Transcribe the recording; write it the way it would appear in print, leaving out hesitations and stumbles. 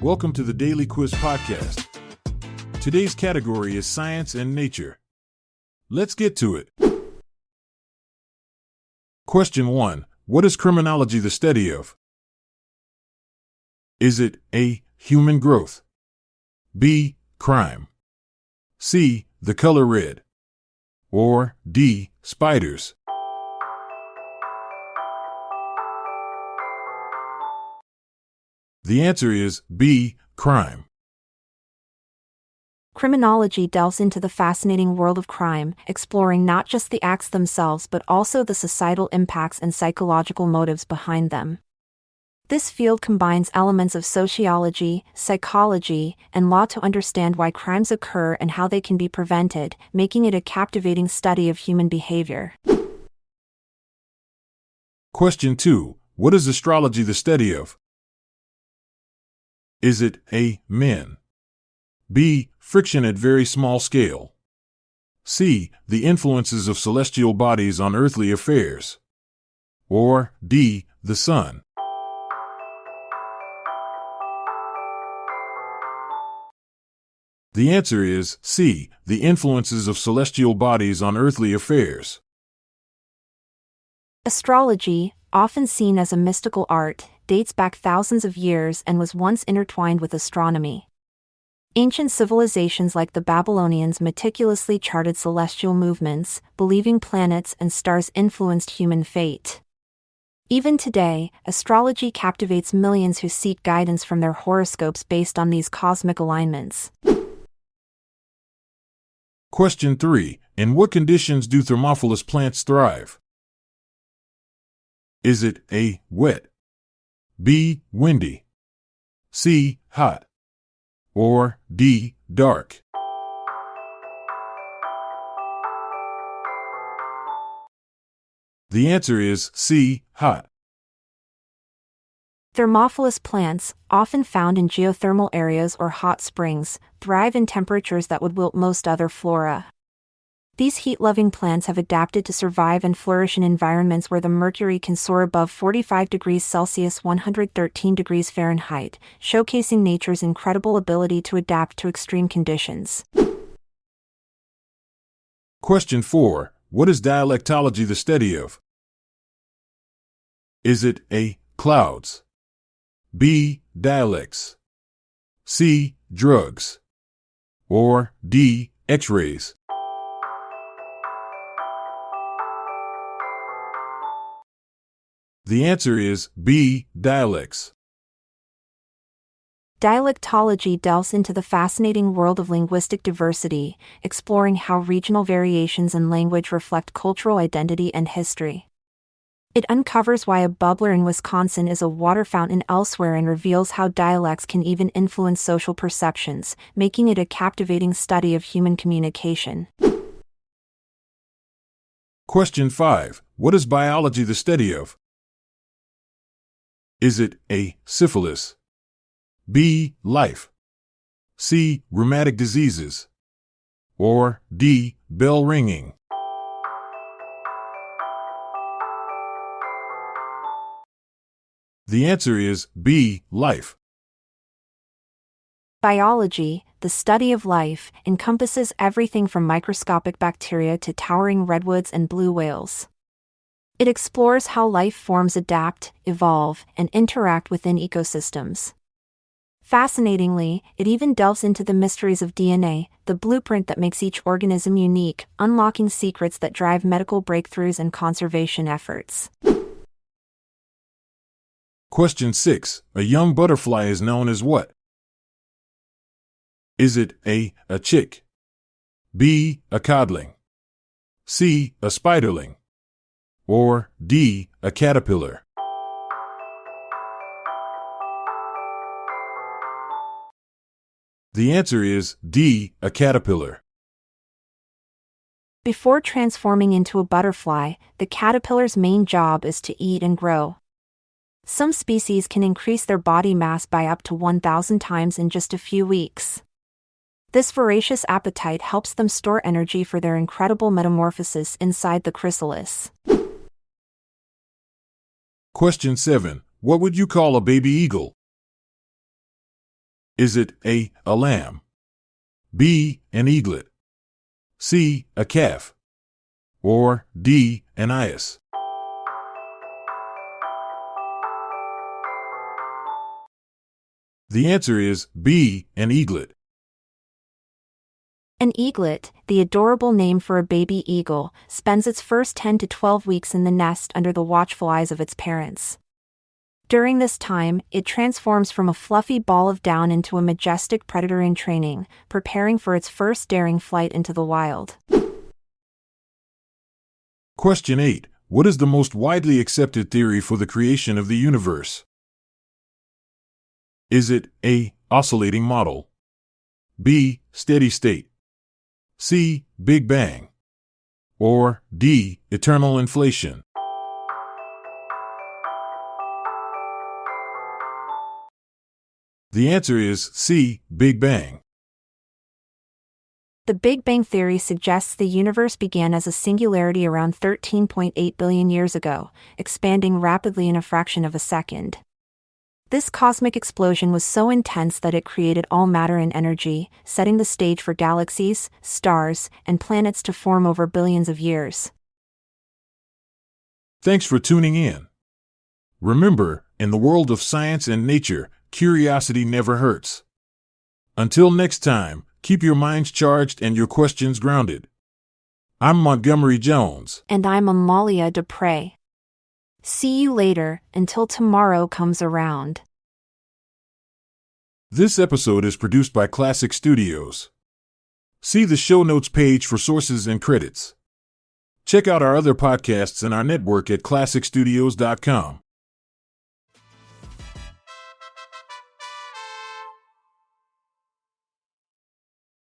Welcome to the Daily Quiz Podcast. Today's category is Science and Nature. Let's get to it. Question 1. What is criminology the study of? Is it A. Human growth, B. Crime, C. The color red, or D. Spiders? The answer is B. Crime. Criminology delves into the fascinating world of crime, exploring not just the acts themselves but also the societal impacts and psychological motives behind them. This field combines elements of sociology, psychology, and law to understand why crimes occur and how they can be prevented, making it a captivating study of human behavior. Question 2. What is astrology the study of? Is it A. Men, B. Friction at very small scale, C. The influences of celestial bodies on earthly affairs, or D. The sun? The answer is C. The influences of celestial bodies on earthly affairs. Astrology, often seen as a mystical art, dates back thousands of years and was once intertwined with astronomy. Ancient civilizations like the Babylonians meticulously charted celestial movements, believing planets and stars influenced human fate. Even today, astrology captivates millions who seek guidance from their horoscopes based on these cosmic alignments. Question 3. In what conditions do thermophilous plants thrive? Is it A. Wet, B. Windy, C. Hot, or D. Dark? The answer is C. Hot. Thermophilous plants, often found in geothermal areas or hot springs, thrive in temperatures that would wilt most other flora. These heat-loving plants have adapted to survive and flourish in environments where the mercury can soar above 45 degrees Celsius (113 degrees Fahrenheit), showcasing nature's incredible ability to adapt to extreme conditions. Question 4. What is dialectology the study of? Is it A. Clouds, B. Dialects, C. Drugs, or D. X-rays? The answer is B. Dialects. Dialectology delves into the fascinating world of linguistic diversity, exploring how regional variations in language reflect cultural identity and history. It uncovers why a bubbler in Wisconsin is a water fountain elsewhere and reveals how dialects can even influence social perceptions, making it a captivating study of human communication. Question 5. What is biology the study of? Is it A. Syphilis, B. Life, C. Rheumatic diseases, or D. Bell ringing? The answer is B. Life. Biology, the study of life, encompasses everything from microscopic bacteria to towering redwoods and blue whales. It explores how life forms adapt, evolve, and interact within ecosystems. Fascinatingly, it even delves into the mysteries of DNA, the blueprint that makes each organism unique, unlocking secrets that drive medical breakthroughs and conservation efforts. Question 6. A young butterfly is known as what? Is it A. a chick, B. a codling, C. a spiderling, or D. a caterpillar? The answer is D. a caterpillar. Before transforming into a butterfly, the caterpillar's main job is to eat and grow. Some species can increase their body mass by up to 1,000 times in just a few weeks. This voracious appetite helps them store energy for their incredible metamorphosis inside the chrysalis. Question 7. What would you call a baby eagle? Is it A, a lamb, B, an eaglet, C, a calf, or D, an eyas? The answer is B, an eaglet. An eaglet, the adorable name for a baby eagle, spends its first 10 to 12 weeks in the nest under the watchful eyes of its parents. During this time, it transforms from a fluffy ball of down into a majestic predator in training, preparing for its first daring flight into the wild. Question 8. What is the most widely accepted theory for the creation of the universe? Is it A, oscillating model, B, steady state, C, Big Bang, or D, eternal inflation? The answer is C, Big Bang. The Big Bang theory suggests the universe began as a singularity around 13.8 billion years ago, expanding rapidly in a fraction of a second. This cosmic explosion was so intense that it created all matter and energy, setting the stage for galaxies, stars, and planets to form over billions of years. Thanks for tuning in. Remember, in the world of science and nature, curiosity never hurts. Until next time, keep your minds charged and your questions grounded. I'm Montgomery Jones. And I'm Amalia Dupre. See you later, until tomorrow comes around. This episode is produced by Classic Studios. See the show notes page for sources and credits. Check out our other podcasts in our network at classicstudios.com.